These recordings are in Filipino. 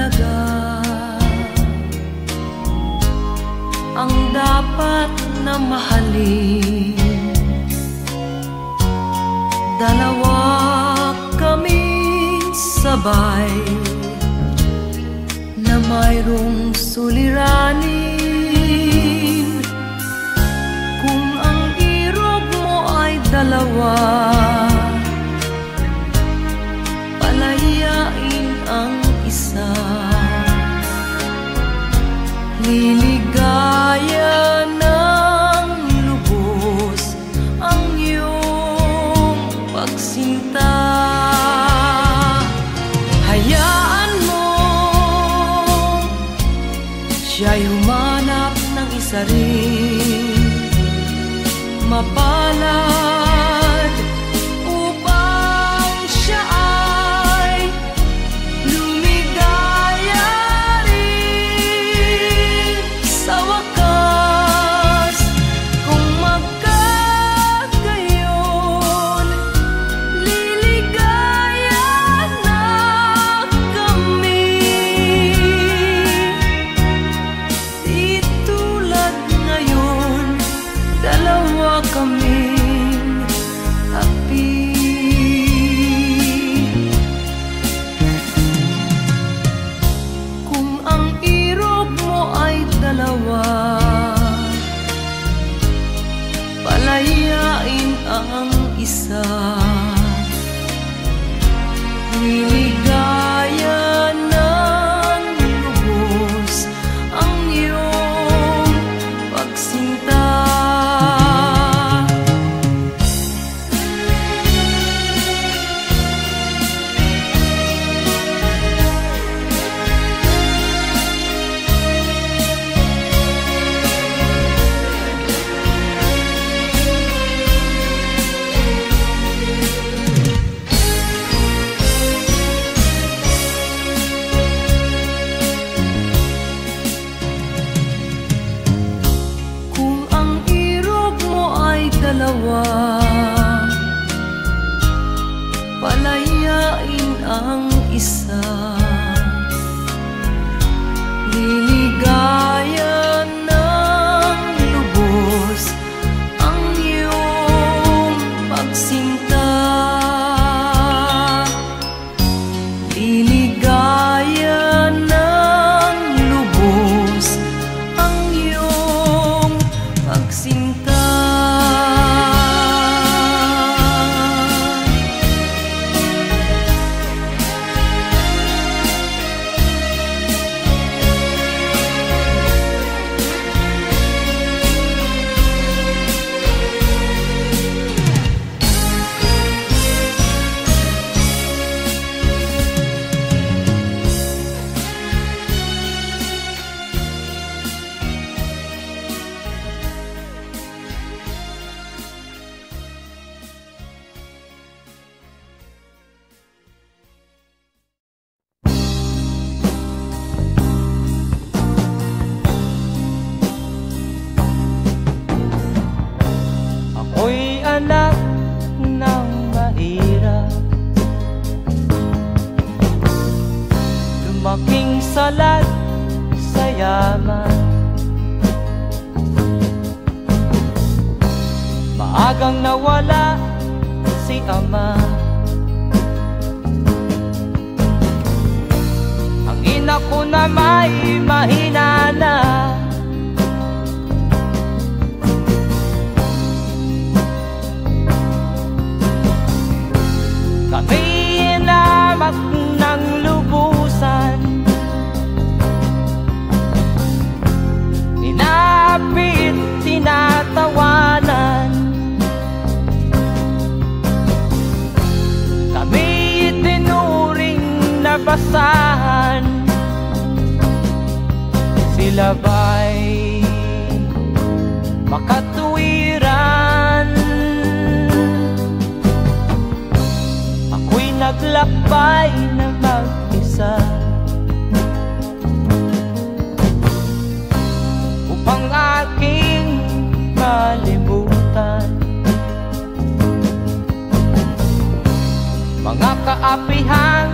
talaga ang dapat na mahalin. Dalawa kaming sabay na mayroong suliranin. Kung ang irog mo ay dalawa, palayain ang isa. Liligaya ng lubos ang iyong pagsinta. Hayaan mo siya'y humanap ng isa rin, mapalad upang siya ay lumigaya rin sa wakas. Kung magkagayon, liligaya na kami. Di tulad ngayon, dalawa kaming happy. Kung ang irog mo ay dalawa, palayain ang isa. Liligaya ng lubos ang iyong pagsinta. Kung ang irog mo ay dalawa, palayain ang isa. Liligaya ng lubos ang iyong pagsinta. Liligaya ng lubos ang iyong pagsinta. Ako'y anak ng mahirap, lumaking salat sa yaman. Maagang nawala si ama, ang ina ko na may mahina na. Kami inamak ng lubusan, inapit, tinatawanan. Kami itinuring na basahan, sila ba'y makatuwiran? Ako'y naglakbay na mag-isa upang aking malimutan mga kaapihang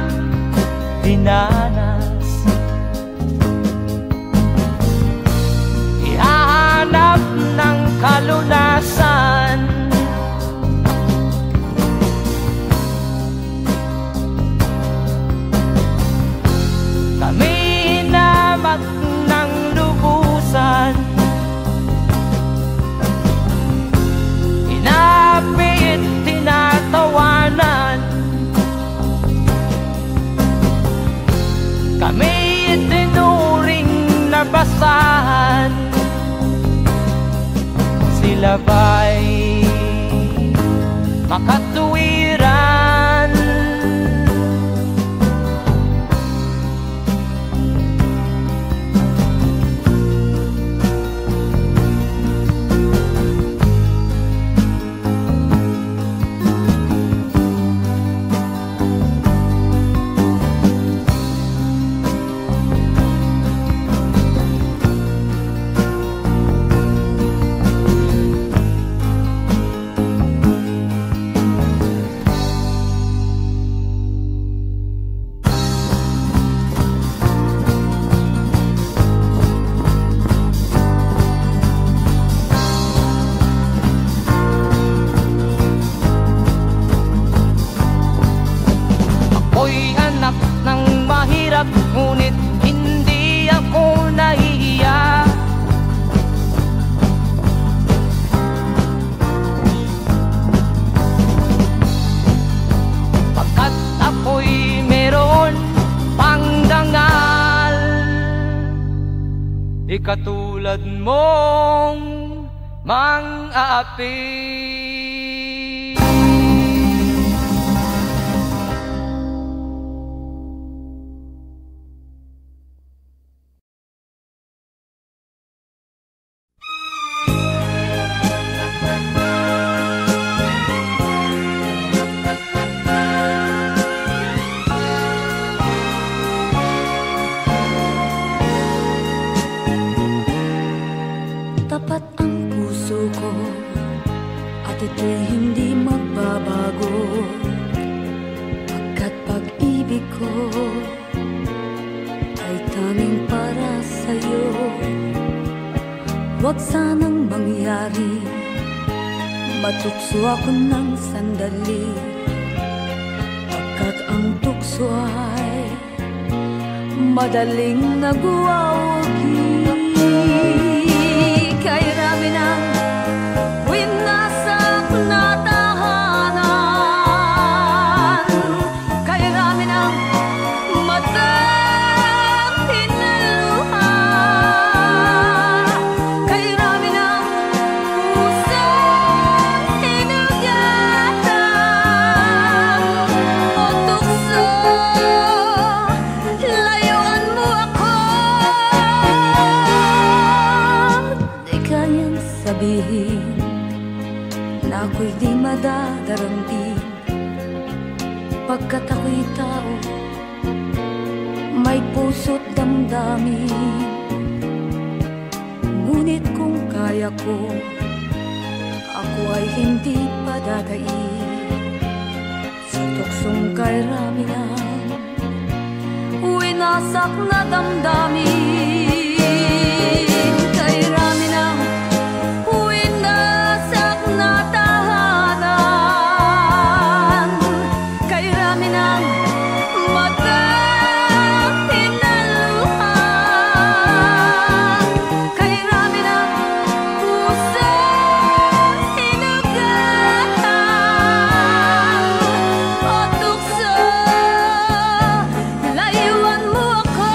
dinanas. kami itinuring na basahan. Sila ba'y makatuwiran? Ngunit hindi ako nahihiya. Pagkat ako'y meron pang dangal, di katulad mong mang-aapi. Tapat ang puso ko at ito'y hindi magbabago, pagkat pag-ibig ko ay tanging para sa'yo. Huwag sanang mangyari matukso ako ng sandali, pagkat ang tukso ay madaling nagwawagi. Kay rami ng winasak na tahanan, kay rami ng matang pinaluha, kay rami ng pusong hinugatan. O tukso, layuan mo ako. Sabihin na ako'y di madadaramdin, pagkat ako'y tao, may puso't damdamin. Ngunit kung kaya ko, ako ay hindi padadain sa tuksong kay rami ng winasak na damdamin. Layuan mo ako.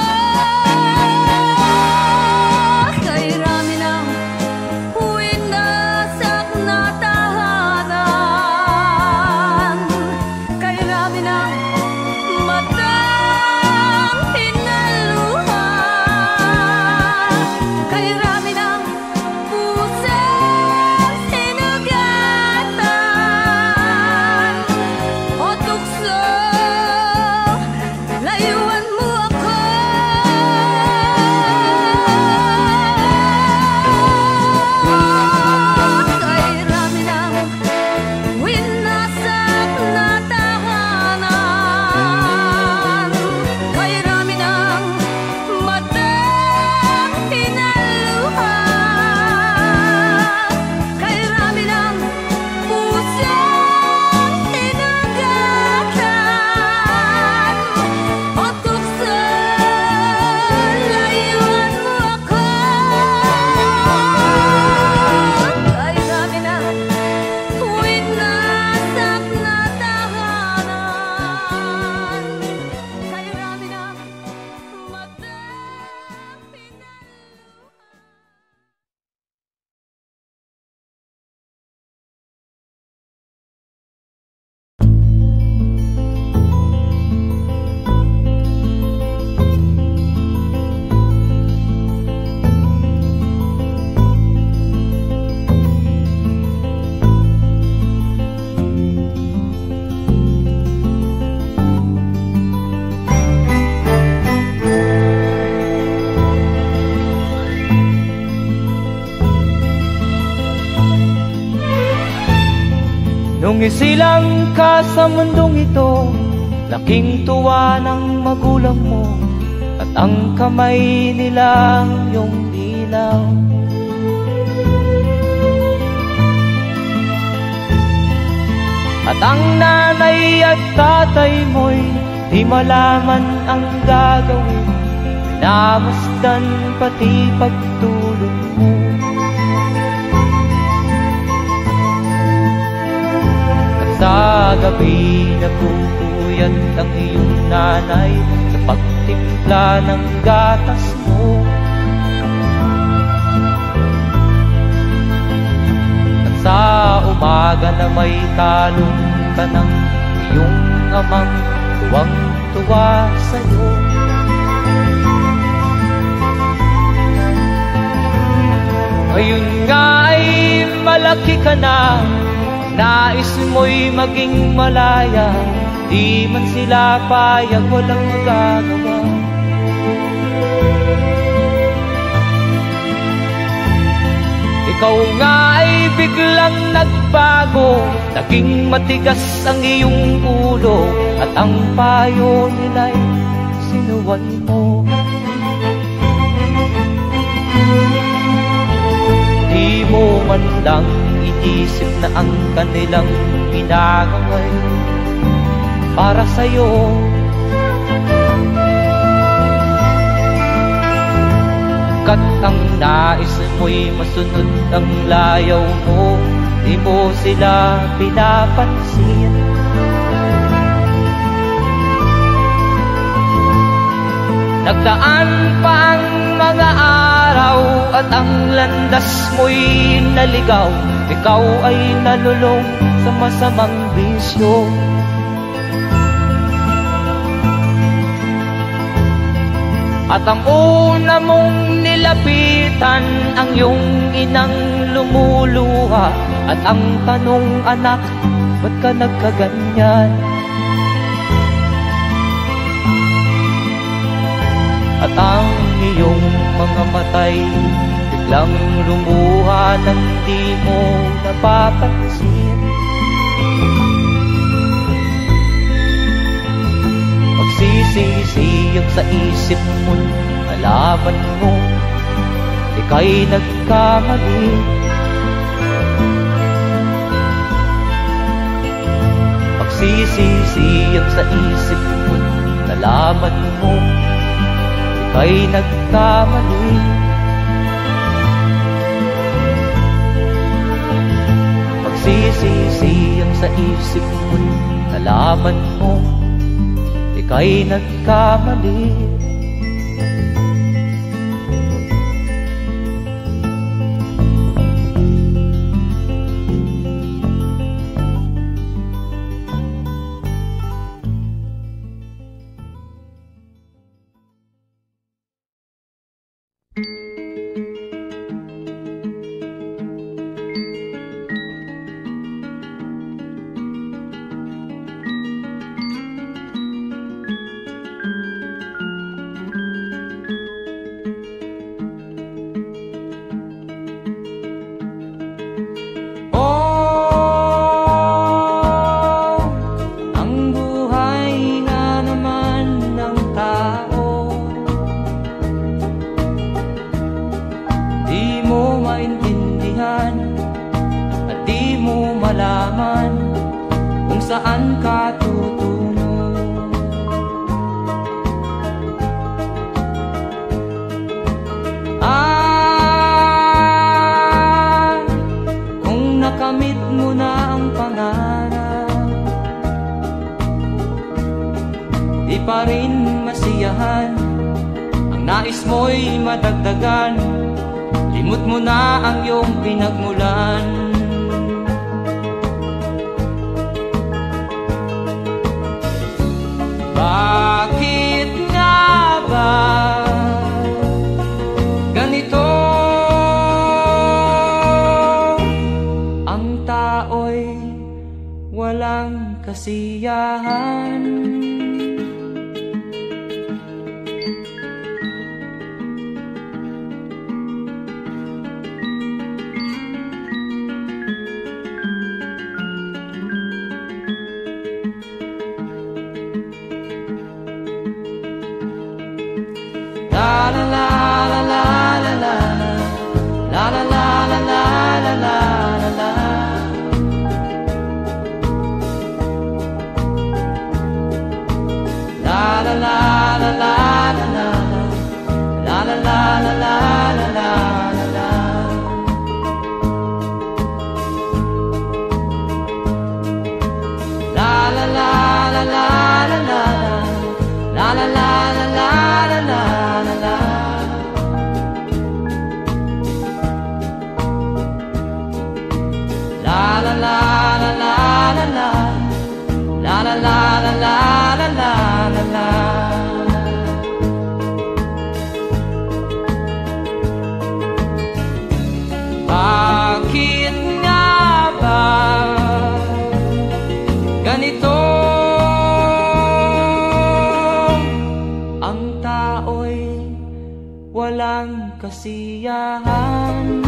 Nung isilang ka sa mundong ito, laking tuwa ng magulang mo, at ang kamay nila iyong ilaw. At ang nanay at tatay mo'y di malaman ang gagawin, namasdan pati pagtulog mo. At sa gabi nagpupuyat ang iyong nanay sa pagtimpla ng gatas mo. At sa umaga na may talong ka ng iyong amang tuwang-tuwa sa'yo. Ngayon nga ay malaki ka na, nais mo'y maging malaya, di man sila payag, walang magagawa. Ikaw nga ay biglang nagbago, naging matigas ang iyong ulo, at ang payo nila'y sinuway mo. Di mo man lang inisip na ang kanilang ginagawa'y para sa'yo. Kat ang nais mo'y masunod ang layaw mo, di mo sila pinapansin. Nagdaan pa ang mga araw at ang landas mo'y naligaw, ikaw ay nalulong sa masamang bisyo. At ang una mong nilapitan ang iyong inang lumuluha, at ang tanong, anak, ba't ka nagkaganyan? At ang iyong mga matay biglang lumuha nang di mo napapansin. Magsisisiyag sa isip mo, nalaman mo ika'y nagkamali. Magsisisiyag sa isip mo, nalaman mo ika'y nagkamali. Magsisisiyag sa isip mo, nalaman mo ika'y nagkamali. Bakit nga ba ganito? Ang tao'y walang kasiyahan.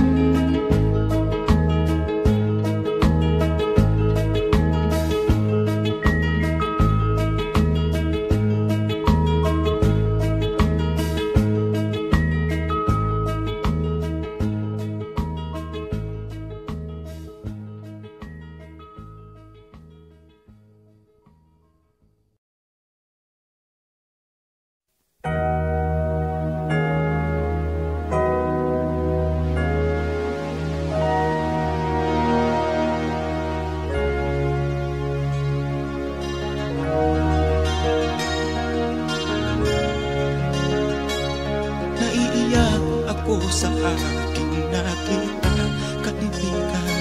Sa aking nakita, kaibigan,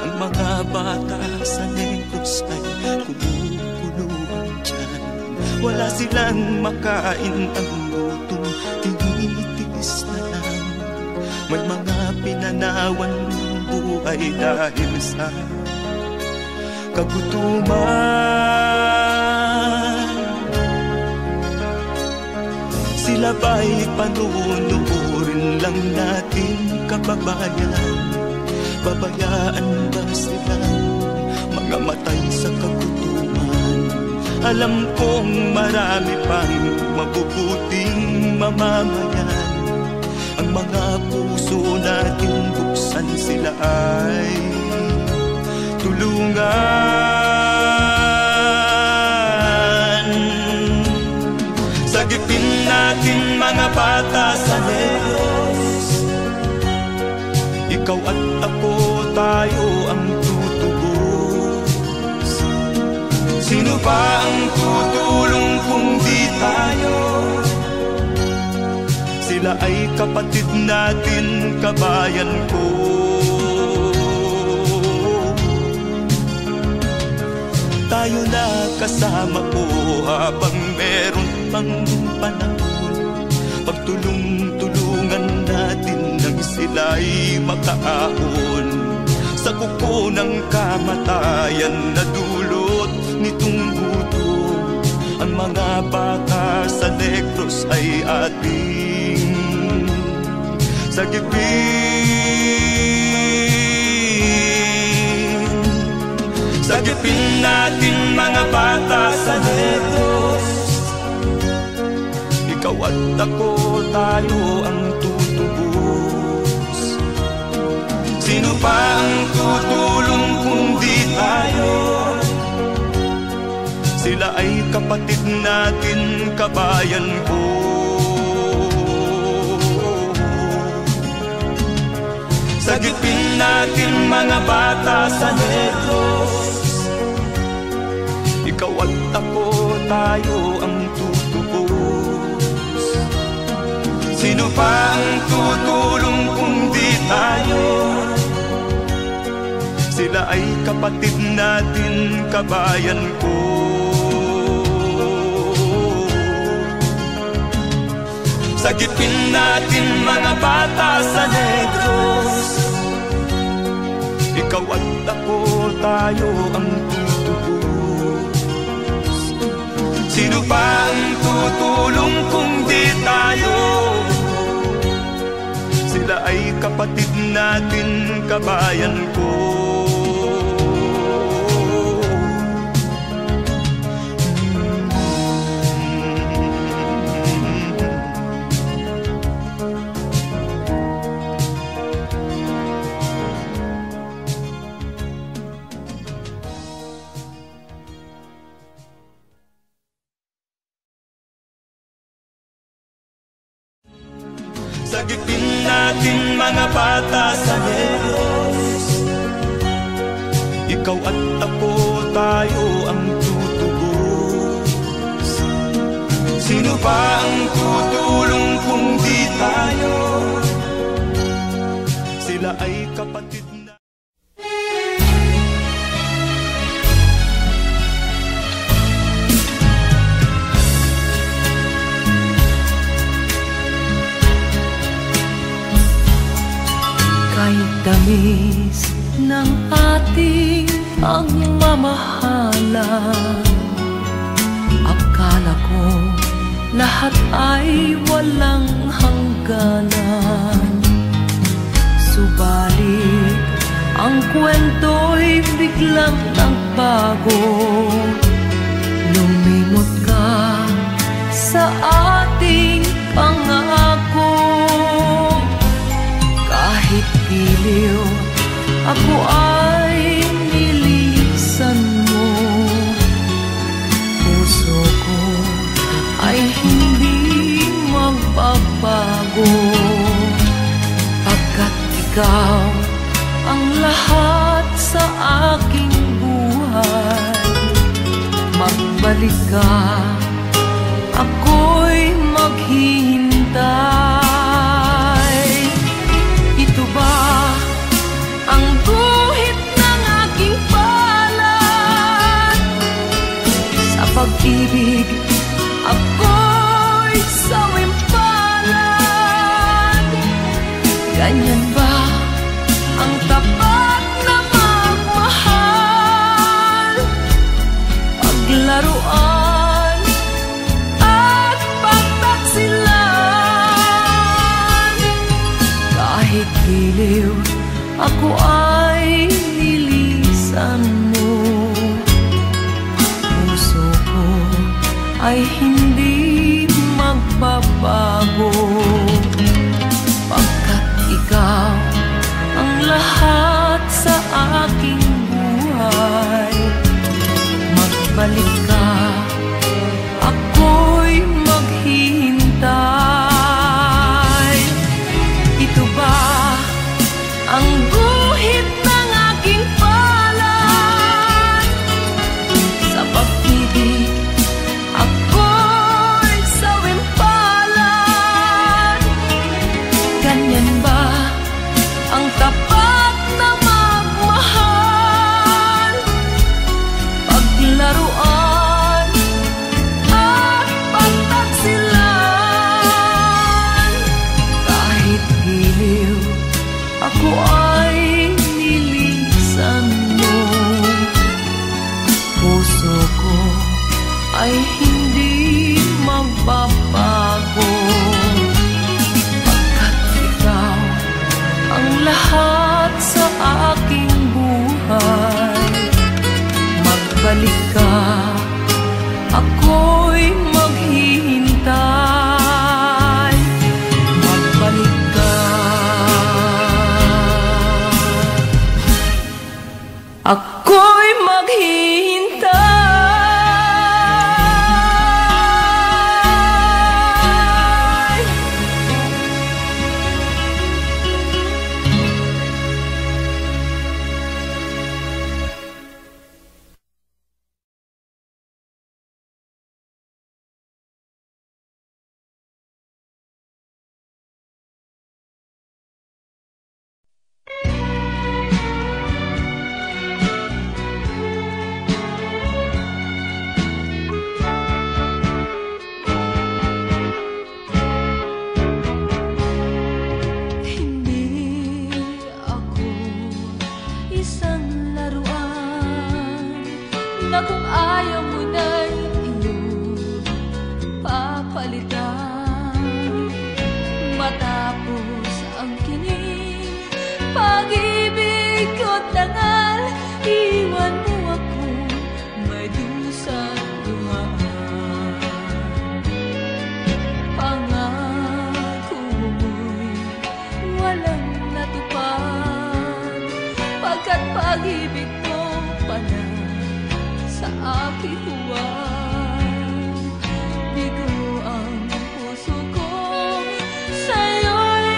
ang mga bata sa Negros ay kumukuluan dyan. Wala silang makain, ang gutom tinitiis na lang. May mga pinanawan ng buhay dahil sa kagutuman. Sila ba'y panunurin lang natin, kababayan? Babayaan ba silang mga matay sa kagutuman? Alam kong marami pang mabubuting mamamayan. Ang mga puso natin buksan, sila ay tulungan. Sagipin natin mga bata sa Negros, ikaw at ako, tayo ang tutubos. Sino ba ang tutulong kung di tayo? Sila ay kapatid natin, kabayan ko. Tayo na kasama ko habang meron pang panahon. Pagtulong-tulungan natin nang sila'y makaahon sa kuko ng kamatayan na dulot nitong gutom. Ang mga bata sa Negros ay ating sagipin. Sagipin natin mga bata sa Negros, ikaw at ako, tayo ang tutubos. Sino pa ang tutulong kung di tayo? Sila ay kapatid natin, kabayan ko. Sagipin natin mga bata sa Negros, ikaw at ako, tayo ang tutubos. Sino pa ang tutulong kung di tayo? Sila ay kapatid natin, kabayan ko. Sagipin natin mga bata sa Negros, ikaw at ako, tayo ang tutubos. Sino pa ang tutulong kung di tayo? Sila ay kapatid natin, kabayan ko. sagipin natin mga bata sa Negros. Ikaw at ako, tayo ang tutubos. Sino ba ang tutulong kung di tayo? Sila ay kapatid na. Kahit tamis ng ating pagmamahalan, akala ko lahat ay walang hangganan. Subalit ang kwento'y biglang nagbago. Lumimot ka sa ating pangako. Kahit giliw, ako ay nilisan mo. Puso ko ay hindi magbabago, pagkat ikaw ang lahat sa aking buhay. Magbalik ka, ako'y maghihintay. Ito ba ang guhit ng aking palad? Sa pag-ibig, ako'y sawimpalad. Ganyan ba ang tapat na magmahal? Paglaruan at pagtaksilan. Kahit giliw, ako ay nilisan mo. Puso ko ay hindi magbabago, pagkat ikaw ang lahat sa aking buhay. Magbalik ka, ako'y maghihintay. Ito ba ang guhit ng aking palad? Sa pag-ibig, ako'y sawimpalad. Ganyan ba ang tapat na magmahal? Paglaruan at pagtaksilan. Kahit giliw, ako ay nilisan mo. Puso ko ay hindi magbabago, pagkat ikaw ang lahat sa aking buhay. Magbalik ka, ako'y maghihintay. Magbalik ka, ako'y maghihintay. Na kung ayaw mo na'y iyong papalitan. Matapos ang kinig, pag-ibig ko't dangal, iwan mo ako may dusang dumaan. Pangako mo'y walang natupad, pagkat pag-ibig ko pala sa aking huwag. Bigo ang puso ko sa'yo'y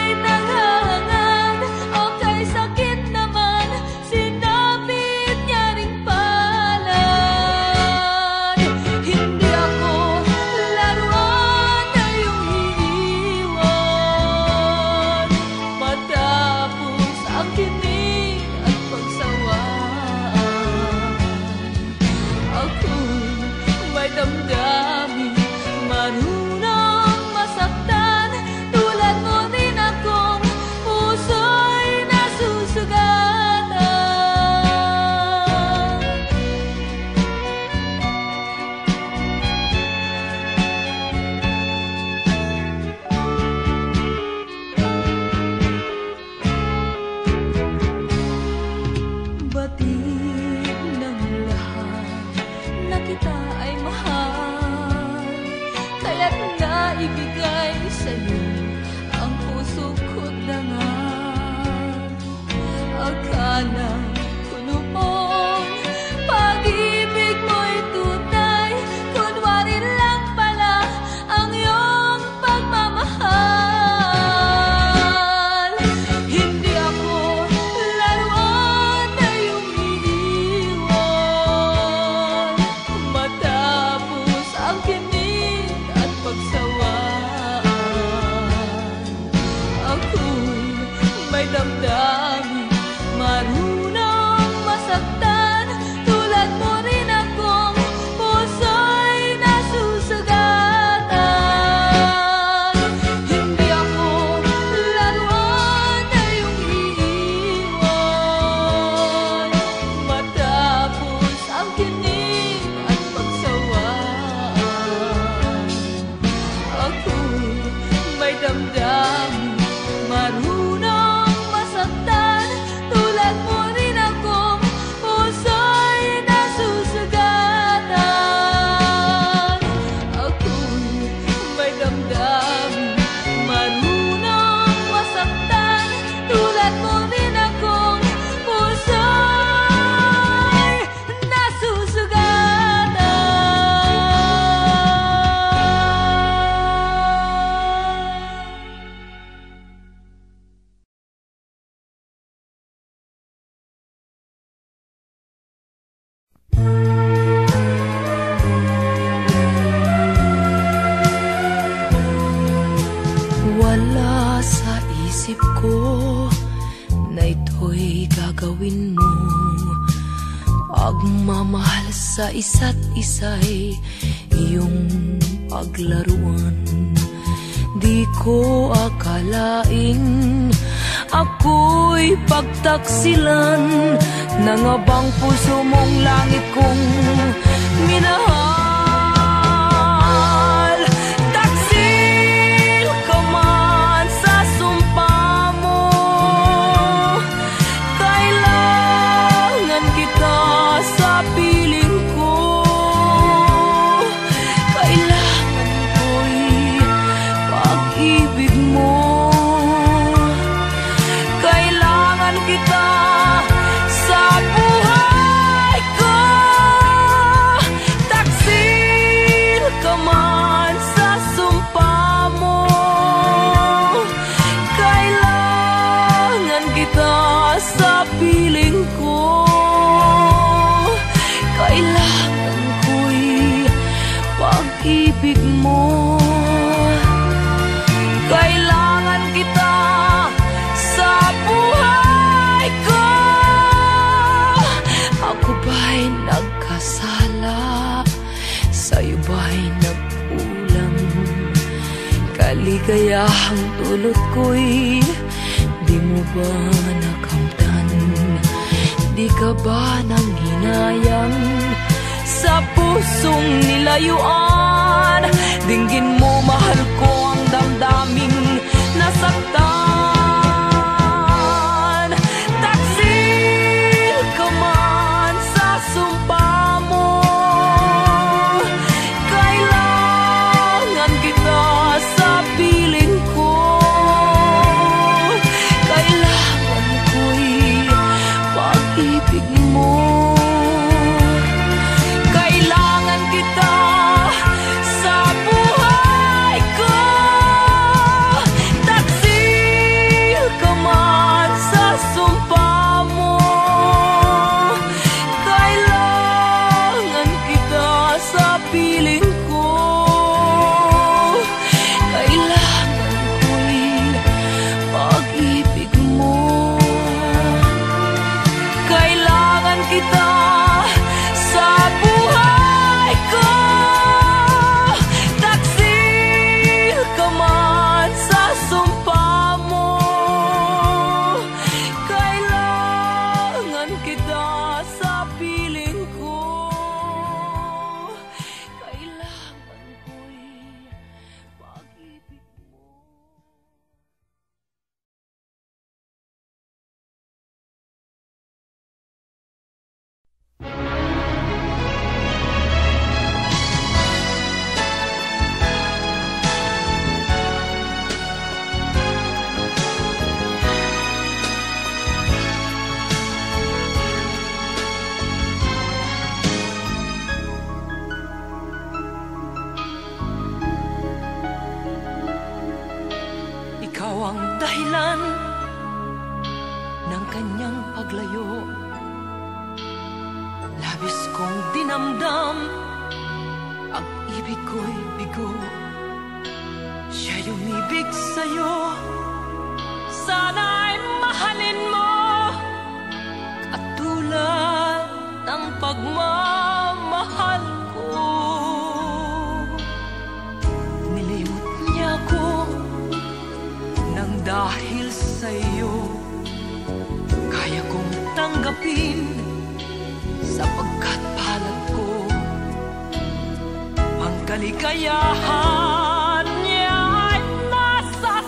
damdamin, marunong masaktan. Tulad mo rin akong puso'y nasusugatan. Ako'y may damdamin, marunong masaktan. Tulad mo rin akong puso'y nasusugatan. Wala sa isip ko na ito'y gagawin mo. Pagmamahal sa isa't isa'y iyong paglaruan. Di ko akalaing ako'y pagtaksilan ng abang puso mong langit kong minahal. Taksil ka man sa sumpa mo, kailangan kita sa piling ko. Kailangan ko'y pag-ibig mo. Kailangan kita sa buhay ko. Taksil ka man sa sumpa mo, kailangan kita sa piling ko. Kailangan ko'y pag-ibig mo. Kailangan kita sa buhay ko. Ako ba'y nagkasala? Sa'yo ba'y nagkulang? Kaligayahang dulot ko'y di mo ba nakamtan? Di ka ba nanghinayang sa pusong nilayuan? Dinggin mo, mahal ko, ang damdaming nasaktan. Taksil ka man sa sumpa mo, kailangan kita sa piling ko. Kailangan ko'y pag-ibig mo. Kailangan kita sa buhay ko. Taksil ka man sa sumpa mo, kailangan kita sa piling ko. Kailangan ko'y pag-ibig mo. Kailangan kita sa buhay ko. Taksil ka man sa sumpa mo, kailangan kita sa piling ko. Kailangan ko'y pag-ibig mo. Ikaw ang dahilan ng kanyang paglayo. Labis kong dinamdam, ang ibig ko'y bigo. Siya'y umibig sa'yo, sana'y mahalin mo, katulad ng pagmamahal ko. Nilimot niya ko nang dahil sa'yo, kaya kong tanggapin sapagkat palad ko. Ang kaligayahan niya ay nasa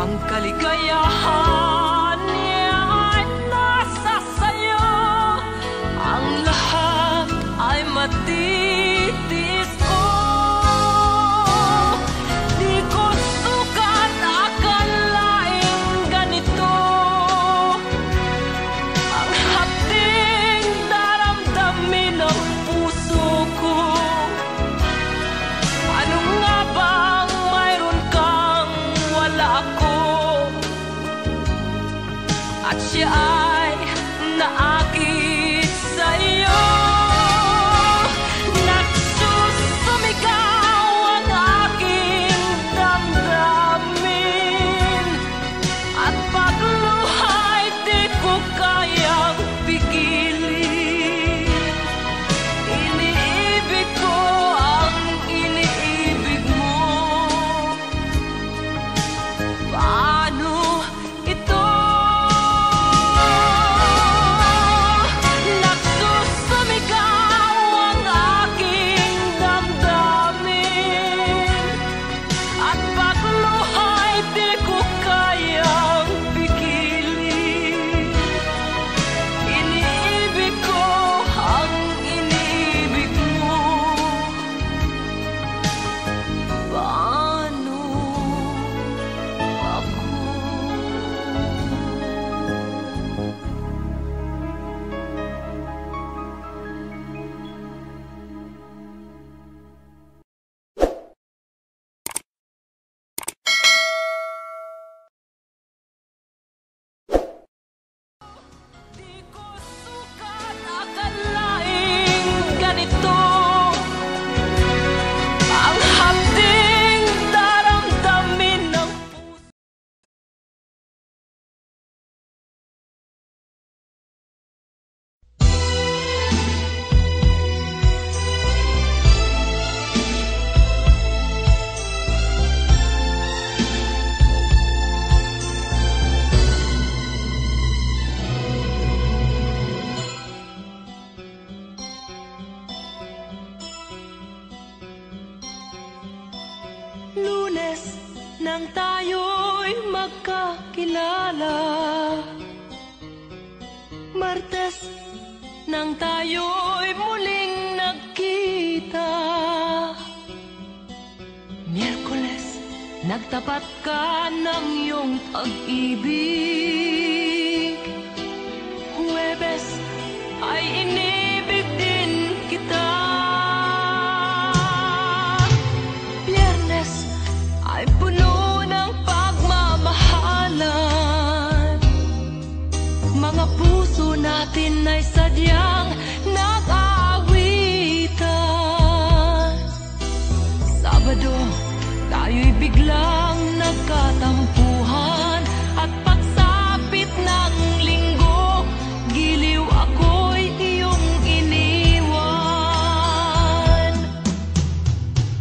Ang kaligayahan niya ay nasa sayo. Ang lahat ay matitiis ko. Di ko sukat akalaing ganito ang hapding daramdamin ng puso ko. Ano nga bang mayroon kang wala ako? At siya ay naakit sa'yo. Nagsusumigaw ang aking damdamin, at pagluhay di ko kayang pigilin. Iniibig ko ang iniibig mo. Paano ito? Nagsusumigaw ang aking damdamin, at pagluhay di ko kayang pigilin. Iniibig ko ang iniibig mo. Paano ako? Di ko sukat akalaing ganito ang hapding daramdamin ng puso. Lunes nang tayo'y magkakilala, Martes nang tayo'y muling nagkita, Miyerkules nagtapat ka ng iyong pag-ibig, Huwebes ay inibig din kita, Biyernes ay puno ng pagmamahalan. Mga puso natin ay sadyang nag-aawitan. Sabado, tayo'y biglang nagkatampuhan, at pagsapit ng linggo, giliw ako'y iyong iniwan.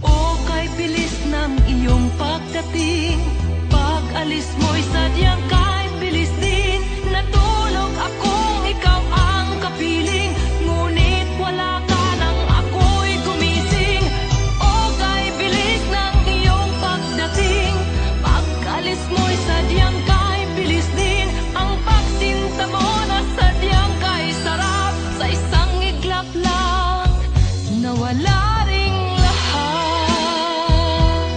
O kay bilis ng iyong pagdating, pag-alis mo'y sadyang kay bilis din. Natulog akong ikaw ang kapiling, ngunit wala ka nang ako'y gumising. O kay bilis ng iyong pagdating, pag-alis mo'y sadyang kay bilis din. Ang pagsinta mo na sadyang kay sarap, sa isang iglap lang nawala ring lahat.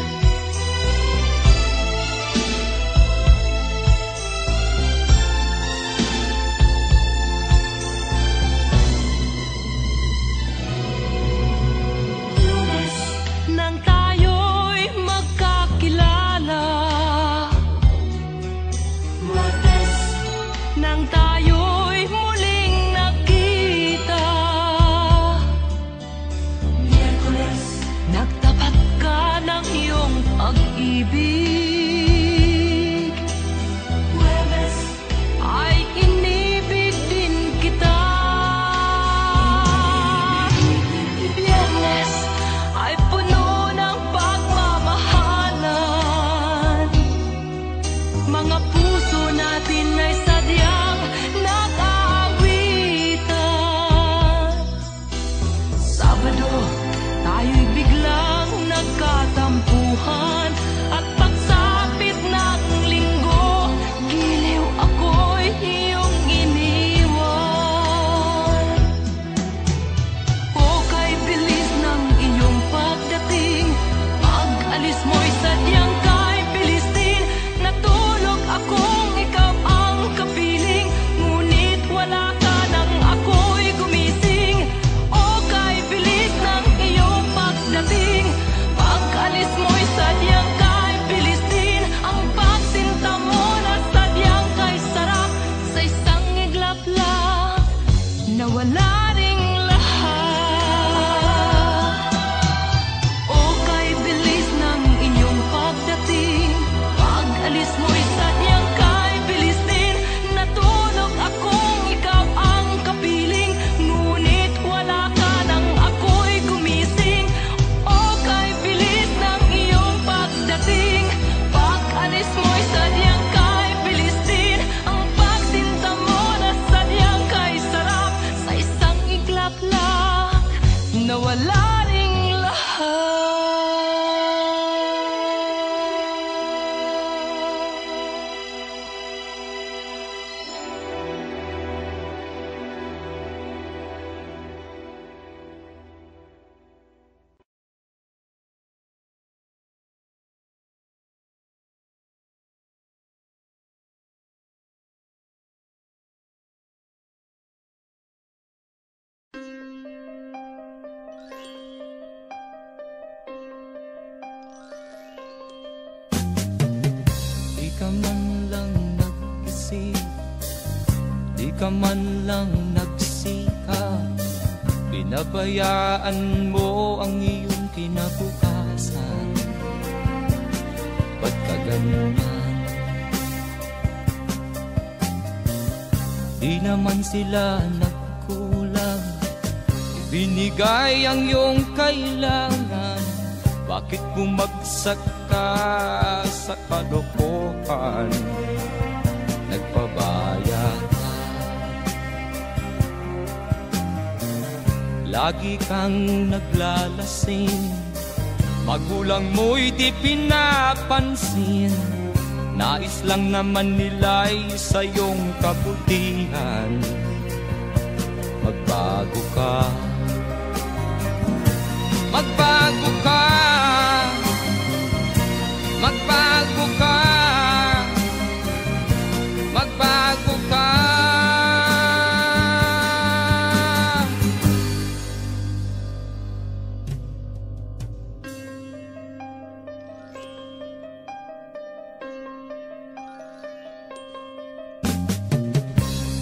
ka man lang nag-isip, di ka man lang nagsikap, pinabayaan mo ang iyong kinabukasan. Ba't ka ganyan? Di naman sila nagkulang, ibinigay ang iyong kailangan. Bakit bumagsak ka sa kalokohan? Nagpabaya ka, lagi kang naglalasing, magulang mo'y di pinapansin. Nais lang naman nila'y sa iyong kabutihan. Magbago ka, magbago ka, magbago ka, magbago ka.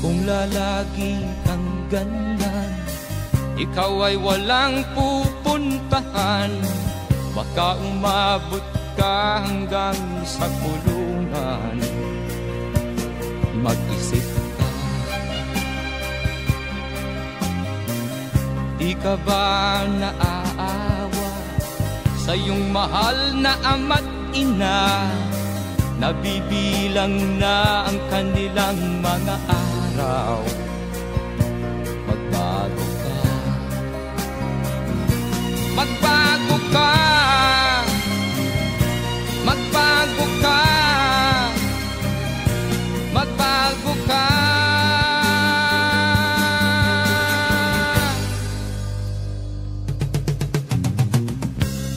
Kung lalagi kang ganyan, ikaw ay walang pupuntahan. Baka umabot ka hanggang sa kulungan. Mag-isip ka, di ka ba naaawa sa iyong mahal na ama't ina? Nabibilang na ang kanilang mga araw. Magbago ka, magbago ka, magbago ka, magbago ka.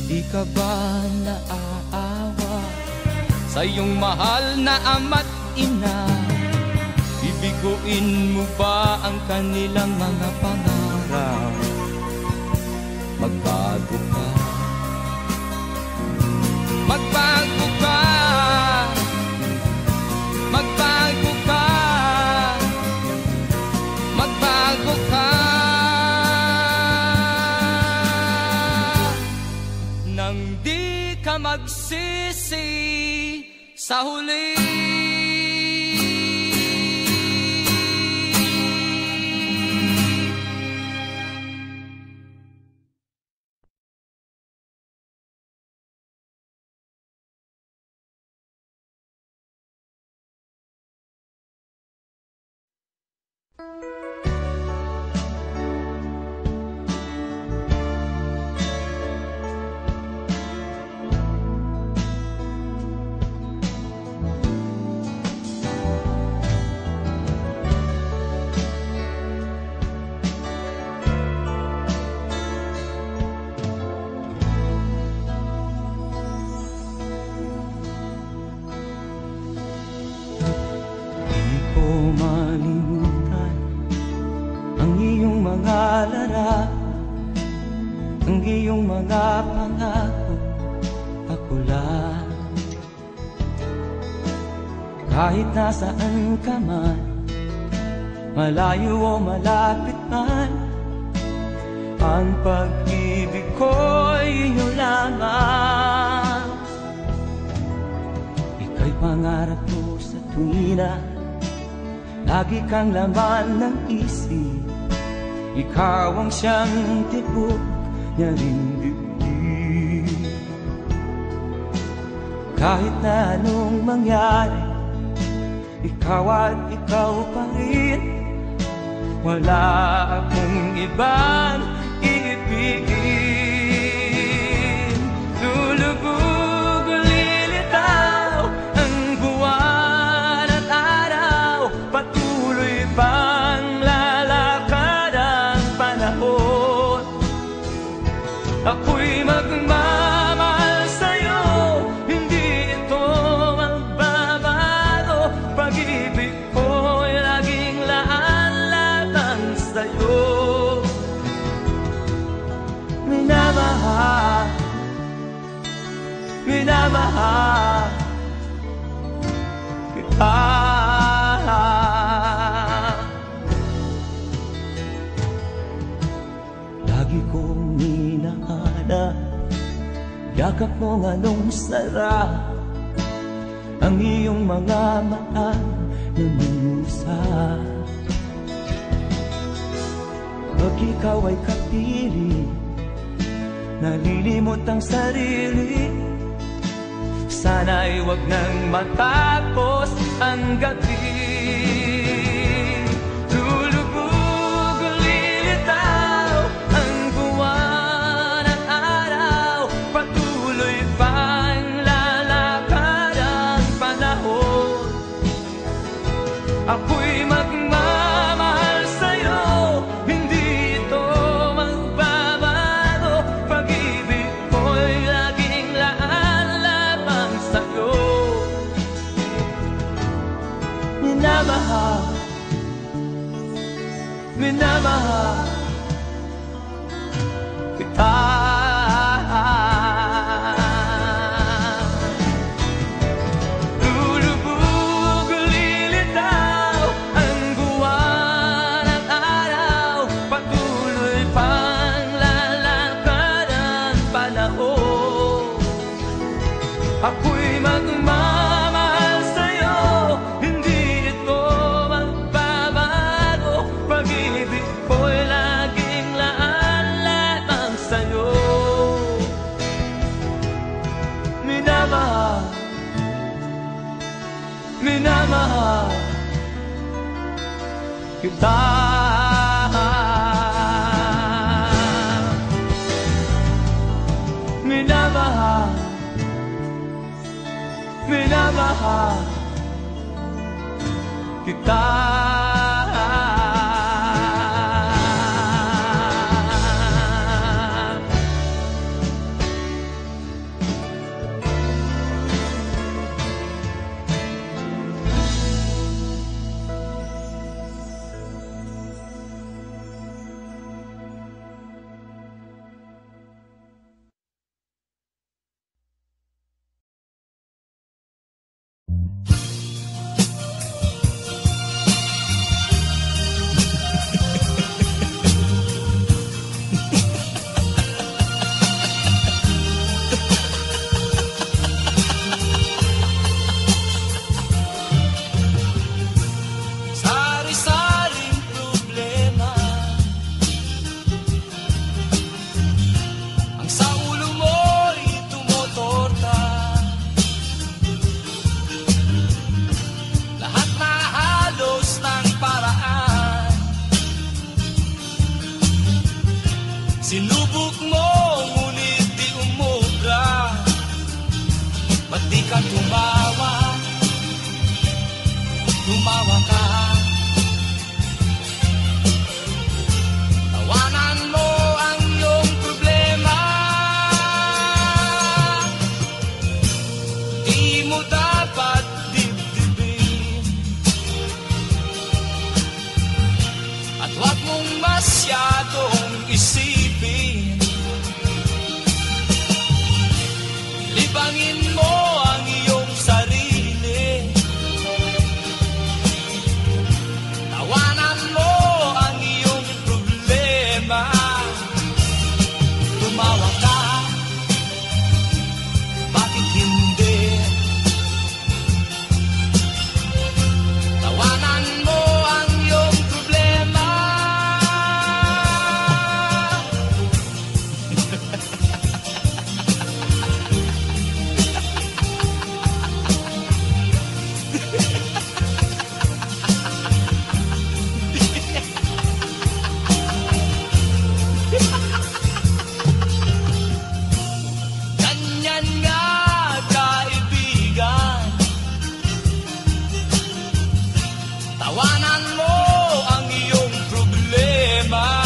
Di ka ba naaawa sa iyong mahal na ama't ina? Bibiguin mo ba ang kanilang mga pangarap? Magbago ka, magbago ka, magbago ka, magbago ka. Nang di ka magsisi sa huli. Ang iyong mga pangako, ako lang. Kahit nasaan ka man, malayo o malapit man, ang pag-ibig ko'y iyo lamang. Ika'y pangarap ko sa tuwina, lagi kang laman ng isip. Ikaw ang siyang tibok niya ring dibdib. Kahit na anong mangyari, ikaw at ikaw pa rin. Wala akong ibang iibigin. Lulubog o lilitaw ang buwan at araw, patuloy pang lalakad ang panahon. Ako'y magmamahal sa'yo, hindi ito magbabago. Pag-ibig ko'y laging laan lamang sa'yo. yakap mo anong sarap, ang iyong mga mata nangungusap. Pag ikaw ay kapiling, nalilimot ang sarili. Sana'y wag nang matapos ang gabi. Lulubog, lilitaw ang buwan at araw, patuloy pang lalakad ang panahon. Ako'y magmamahal sa'yo, hindi ito magbabago. Pag-ibig ko'y laging laan lamang sa'yo. Minamahal, minamahal kita. Lulubog, lilitaw ang buwan at araw, patuloy pang lalakad ang panahon. Ako'y magmamahal sa'yo, hindi ito magbabago. Pag-ibig ko'y laging laan lamang sa'yo. Minamahal, minamahal kita. Minamahal, minamahal kita. Sari-saring problema ang sa ulo mo'y tumotorta. Lahat na halos ng paraan, sinubok mo ngunit di umubra. Ba't di ka tumawa? Tumawa ka. Tawanan mo ang iyong problema. Di mo dapat dibdibin, at huwag mong masyadong isipin. Libangin mo ang iyong sarili. Tawanan mo ang iyong problema. Tumawa ka, bakit hindi? Tawanan mo ang iyong problema. Ganyan nga, kaibigan. Tawanan mo ang iyong problema.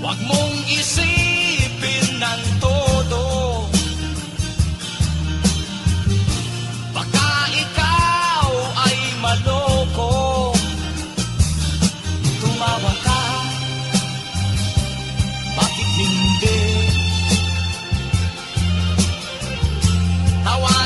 Huwag mong isipin ng todo. Baka ikaw ay maloko. Tumawa ka, bakit hindi? Tawanan